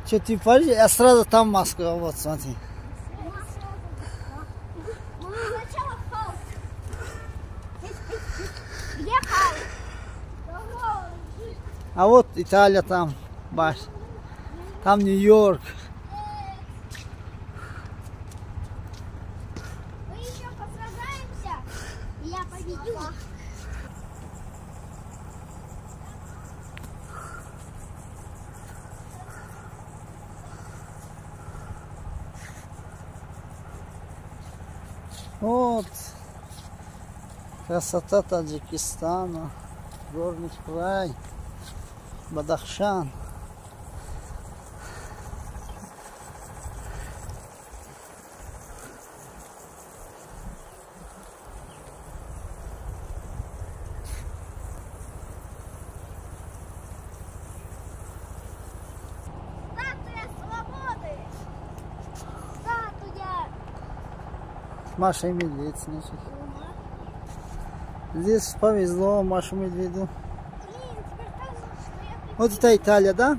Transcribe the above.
Что, ты в Париже? Я сразу там Москва, вот, смотри. А вот Италия там, баш. Там Нью-Йорк. Мы еще посражаемся, и я победю. Вот. Красота Таджикистана. Горный край. Бадахшан. Статуя свободы! Статуя! Маша и медведь, значит. Здесь повезло Машу медведю. Блин, теперь кажется, что я... Вот это Италия, да?